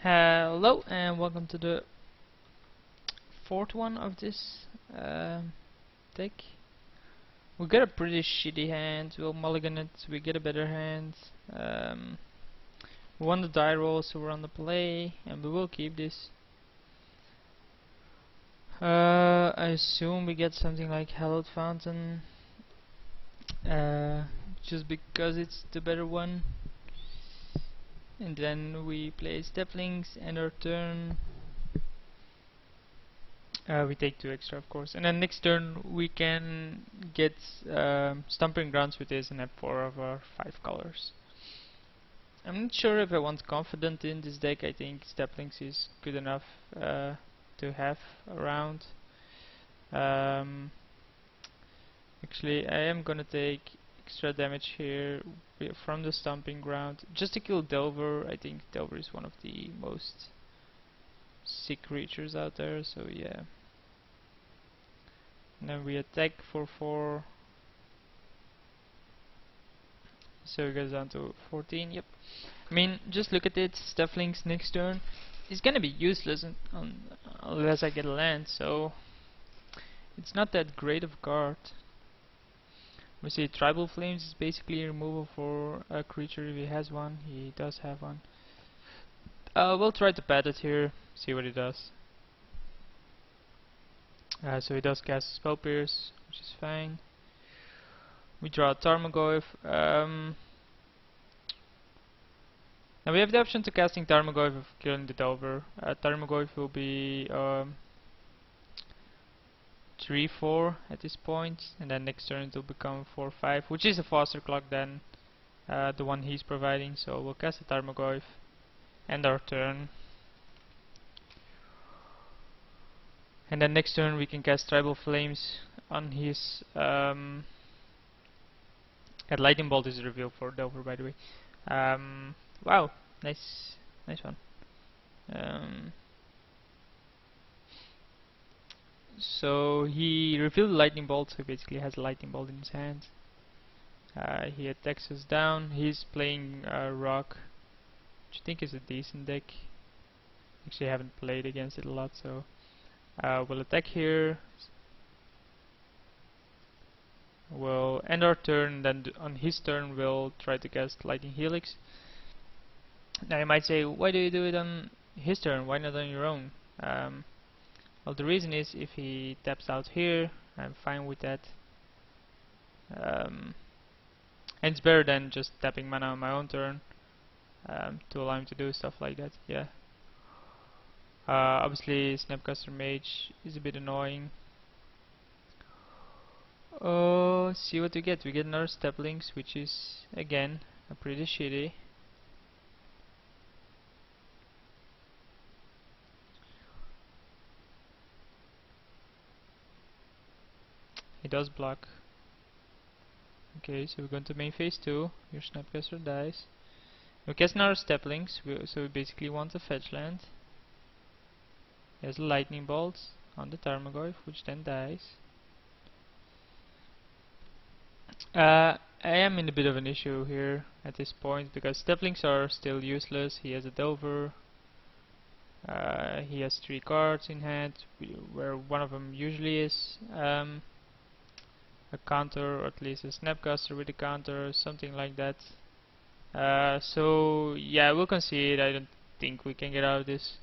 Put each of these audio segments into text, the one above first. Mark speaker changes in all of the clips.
Speaker 1: Hello and welcome to the fourth one of this deck. We got a pretty shitty hand, we'll mulligan it, we get a better hand. We won the die roll, so we're on the play, and we will keep this. I assume we get something like Hallowed Fountain, just because it's the better one. And then we play Steplings, and our turn we take 2 extra, of course. And then next turn we can get Stomping Grounds with this and have 4 of our 5 colors. I'm not sure if I want Confident in this deck. I think Steplings is good enough to have around. Actually, I am gonna take extra damage here from the Stomping Ground just to kill Delver. I think Delver is one of the most sick creatures out there, so yeah. And then we attack for 4, so it goes down to 14. Yep. I mean, just look at it. Steplings next turn is gonna be useless unless I get a land, so it's not that great of a card. We see Tribal Flames is basically a removal for a creature if he has one. He does have one. We'll try to pad it here, see what he does. So he does cast Spell Pierce, which is fine. We draw a Tarmogoyf. Now we have the option to casting Tarmogoyf of killing the Delver. Tarmogoyf will be 3-4 at this point, and then next turn it will become 4-5, which is a faster clock than the one he's providing. So we'll cast a Tarmogoyf, end our turn. And then next turn we can cast Tribal Flames on his and Lightning Bolt is revealed for Delver, by the way. Wow, nice one. So he revealed Lightning Bolt, so he basically has a Lightning Bolt in his hand. He attacks us down. He's playing Rock, which I think is a decent deck. Actually, I haven't played against it a lot, so we'll attack here. We'll end our turn, then on his turn we'll try to cast Lightning Helix. Now you might say, why do you do it on his turn? Why not on your own? Well, the reason is if he taps out here, I'm fine with that. And it's better than just tapping mana on my own turn to allow him to do stuff like that. Yeah. Obviously, Snapcaster Mage is a bit annoying. See what we get. We get another Steplings, which is again pretty shitty. He does block. Okay, so we're going to main phase 2. Your Snapcaster dies. We cast another Steplings, so we basically want a fetch land. There's a Lightning Bolt on the Tarmogoyf, which then dies. I am in a bit of an issue here at this point because Steplings are still useless. He has a Delver. He has 3 cards in hand, where one of them usually is a counter, or at least a Snapcaster with a counter, something like that. So yeah, we'll concede. I don't think we can get out of this.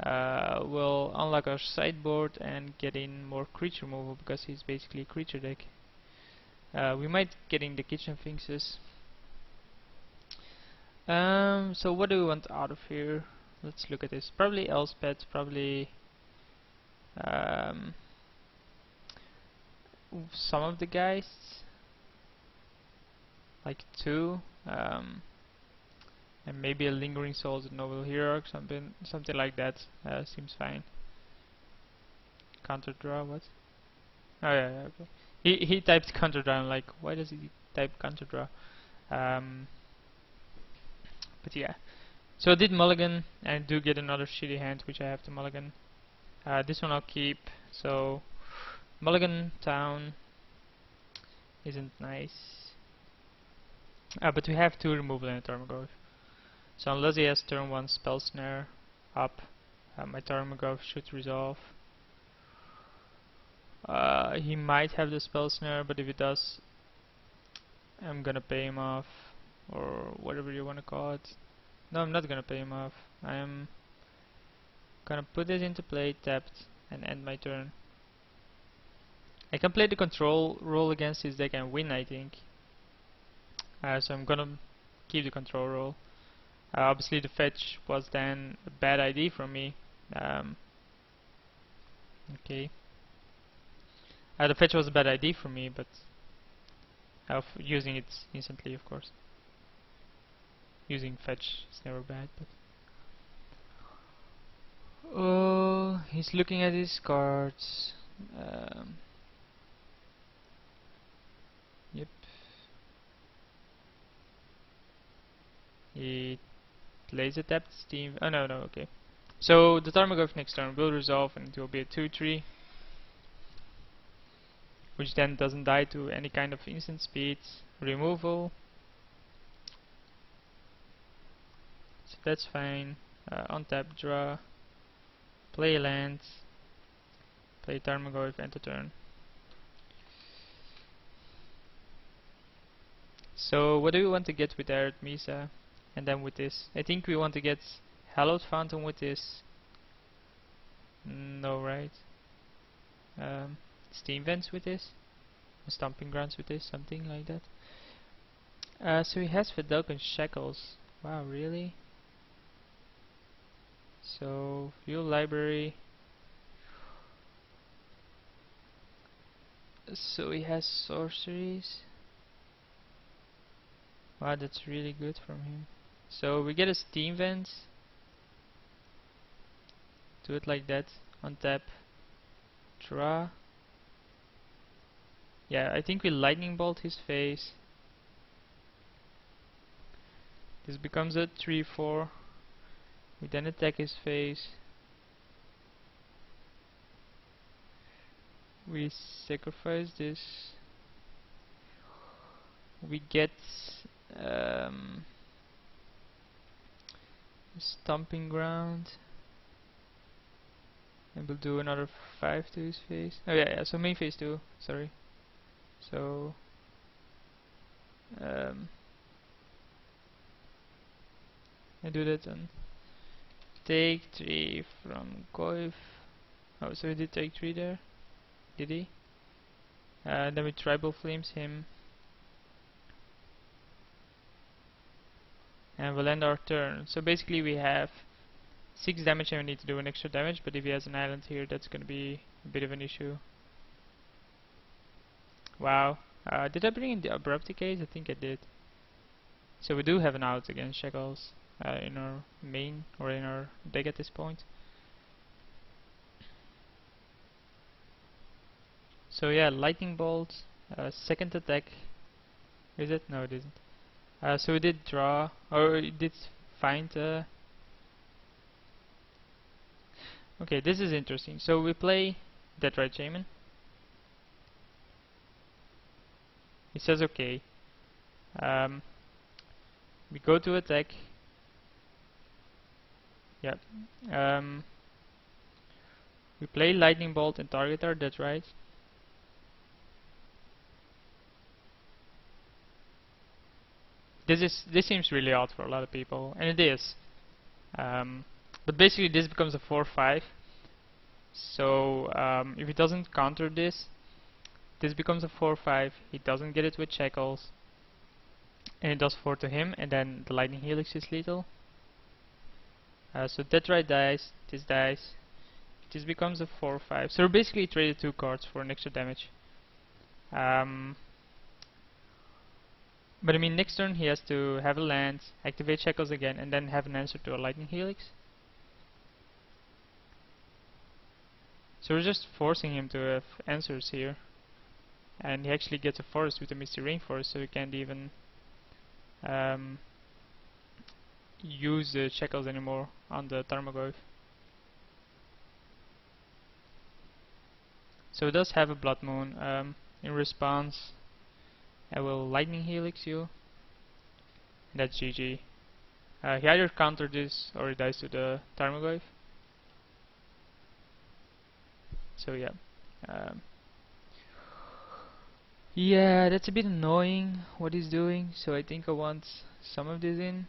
Speaker 1: We'll unlock our sideboard and get in more creature removal because he's basically a creature deck. We might get in the Kitchen Finxes. So what do we want out of here? Let's look at this. Probably Elspeth, probably some of the guys, like 2, and maybe a Lingering Souls, a Noble Hero, something like that. Seems fine. Counter draw, what? Oh yeah, okay. He typed counter draw. I'm like, why does he type counter draw? But yeah. So I did mulligan, and I do get another shitty hand, which I have to mulligan. This one I'll keep. So mulligan town isn't nice. But we have 2 removal and a Tarmogoyf. So unless he has turn 1 Spell Snare, up. My Tarmogoyf should resolve. He might have the spell snare, but if he does, I'm gonna pay him off, or whatever you wanna call it. No, I'm not gonna pay him off. I am gonna put this into play, tapped, and end my turn. I can play the control role against his deck and win, I think. So I'm gonna keep the control role. Obviously the fetch was then a bad idea from me. Okay. The fetch was a bad idea for me, but using it instantly, of course. Using fetch is never bad, but... Oh, he's looking at his cards. Yep. He plays a tapped steam. Oh no, okay. So the Tarmogoyf next turn will resolve and it will be a 2/3, which then doesn't die to any kind of instant speed removal. So that's fine. Untap, draw, play land, play Tarmogoyf, end the turn. So what do we want to get with Arid Misa? And then with this, I think we want to get Hallowed Fountain with this. No, right? Steam Vents with this, Stomping Grounds with this, something like that. So he has Vidalcan Shackles. Wow, really? So view library. So he has sorceries. Wow, that's really good from him. So we get a Steam Vent. Do it like that. Untap. Draw. Yeah, I think we Lightning Bolt his face. This becomes a 3/4. We then attack his face. We sacrifice this. We get Stomping Ground. And we'll do another 5 to his face. Oh yeah, so main phase 2, sorry. So I do that and take 3 from Goyf. Oh, so he did take 3 there? Did he? Then we Tribal Flames him. And we'll end our turn. So basically we have 6 damage and we need to do an extra damage, but if he has an island here, that's gonna be a bit of an issue. Wow. Did I bring in the Abrupt Decays? I think I did. So we do have an out against Shackles in our main, or in our deck at this point. So yeah, Lightning Bolt, second attack. Is it? No, it isn't. So we did draw, or it did find... Okay, this is interesting. So we play Deathright Shaman. He says okay. We go to attack. Yep. We play Lightning Bolt and target our Deathright. This seems really odd for a lot of people, and it is. But basically this becomes a 4/5. So if he doesn't counter this, this becomes a 4/5. He doesn't get it with Shackles, and it does 4 to him, and then the Lightning Helix is lethal. So Deathright dies, this dies. This becomes a 4/5. So we're basically traded 2 cards for an extra damage. But I mean, next turn he has to have a land, activate Shackles again, and then have an answer to a Lightning Helix. So we're just forcing him to have answers here. And he actually gets a forest with a Misty Rainforest, so he can't even use the Shackles anymore on the Tarmogoyf. So it does have a Blood Moon. In response, I will Lightning Helix you. That's GG. He either counter this or he dies to the Tarmogoyf. So yeah. Yeah, that's a bit annoying what he's doing, so I think I want some of this in.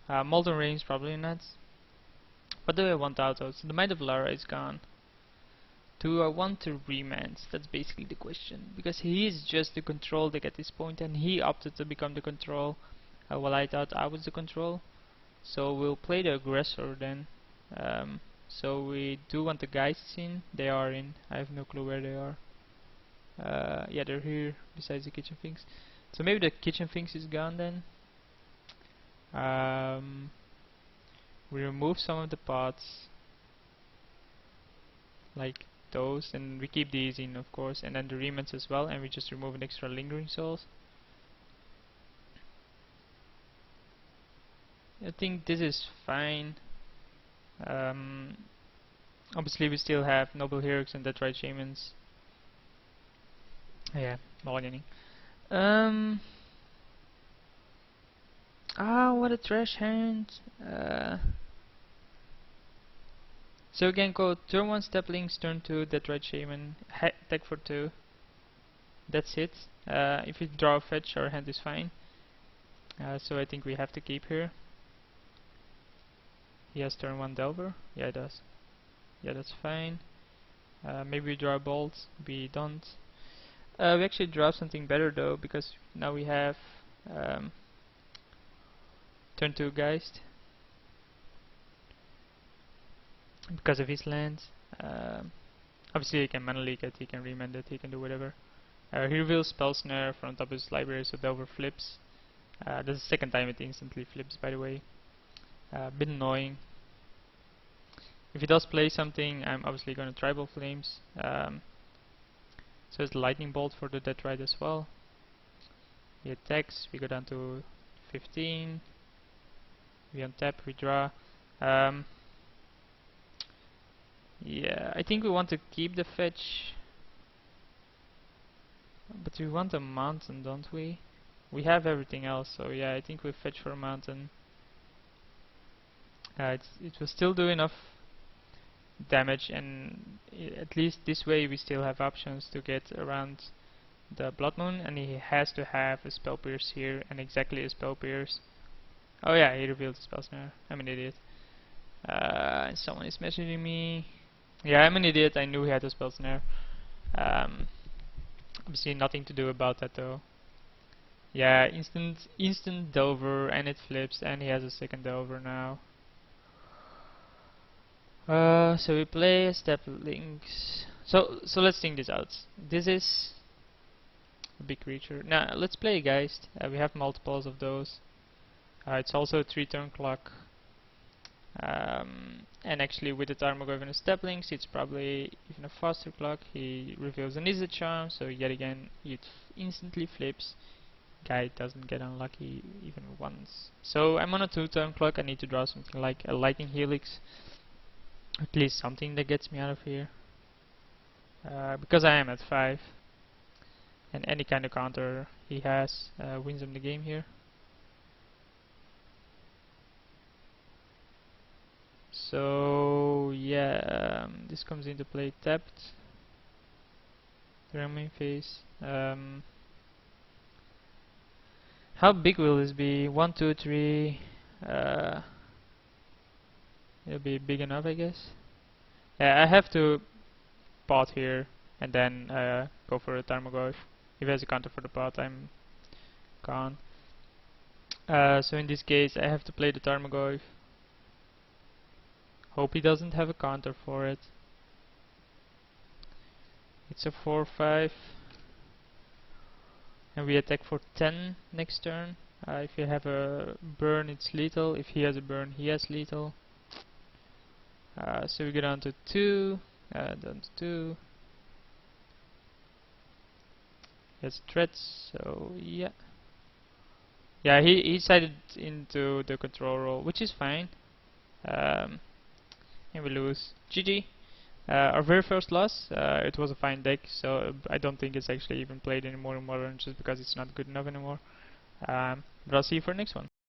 Speaker 1: Molten Rain's probably not. What do I want out of? So the Might of Lara is gone. Do I want to remans? That's basically the question. Because he is just the control deck at this point and he opted to become the control while I thought I was the control. So we'll play the aggressor then. So we do want the guys in. They are in. I have no clue where they are. Yeah, they're here besides the kitchen things. So maybe the kitchen things is gone then. We remove some of the pots like those, and we keep these in, of course, and then the remans as well, and we just remove an extra lingering souls. I think this is fine. Obviously we still have noble heroics and death shamans. Yeah, bargaining. What a trash hand. So again, go turn 1 steplings, turn 2 death shaman, attack for 2. That's it. If you draw a fetch, our hand is fine. So I think we have to keep here. He has turn 1 Delver. Yeah, it does. Yeah, that's fine. Maybe we draw a bolt. We don't. We actually draw something better though, because now we have turn 2 Geist. Because of his lands. Obviously he can mana leak it, he can remand it, he can do whatever. He reveals Spell Snare from top of his library, so Delver flips. That's the second time it instantly flips, by the way. Bit annoying. If he does play something, I'm obviously going to Tribal Flames. So it's Lightning Bolt for the Deathrite as well. He attacks, we go down to 15. We untap, we draw. Yeah, I think we want to keep the fetch. But we want a mountain, don't we? We have everything else, so yeah, I think we fetch for a mountain. It will still do enough damage, and at least this way we still have options to get around the Blood Moon, and he has to have a Spell Pierce here, and exactly a Spell Pierce. Oh yeah, he revealed the Spell Snare. I'm an idiot. Someone is messaging me. Yeah, I'm an idiot. I knew he had a Spell Snare. Obviously nothing to do about that though. Yeah, instant Delver, and it flips, and he has a second Delver now. So we play step links. So let's think this out. This is a big creature. Now let's play Geist. We have multiples of those. It's also a 3-turn clock. And actually with the Tarmogoyf and the Steplings, it's probably even a faster clock. He reveals an Izzet Charm, so yet again it instantly flips. Guy doesn't get unlucky even once. So I'm on a 2-turn clock. I need to draw something like a Lightning Helix. At least something that gets me out of here. Because I am at 5. And any kind of counter he has wins him the game here. So yeah, this comes into play tapped. The main phase. How big will this be? 1, 2, 3. It'll be big enough, I guess. Yeah, I have to pot here and then go for a Tarmogoyf. If he has a counter for the pot, I'm gone. So in this case, I have to play the Tarmogoyf. Hope he doesn't have a counter for it. It's a 4/5. And we attack for 10 next turn. If you have a burn, it's lethal. If he has a burn, he has lethal. So we go down to 2. Down to 2. He has threats, so yeah. Yeah, he sided into the control role, which is fine. And we lose. GG. Our very first loss, it was a fine deck, so I don't think it's actually even played anymore in Modern just because it's not good enough anymore. But I'll see you for the next one.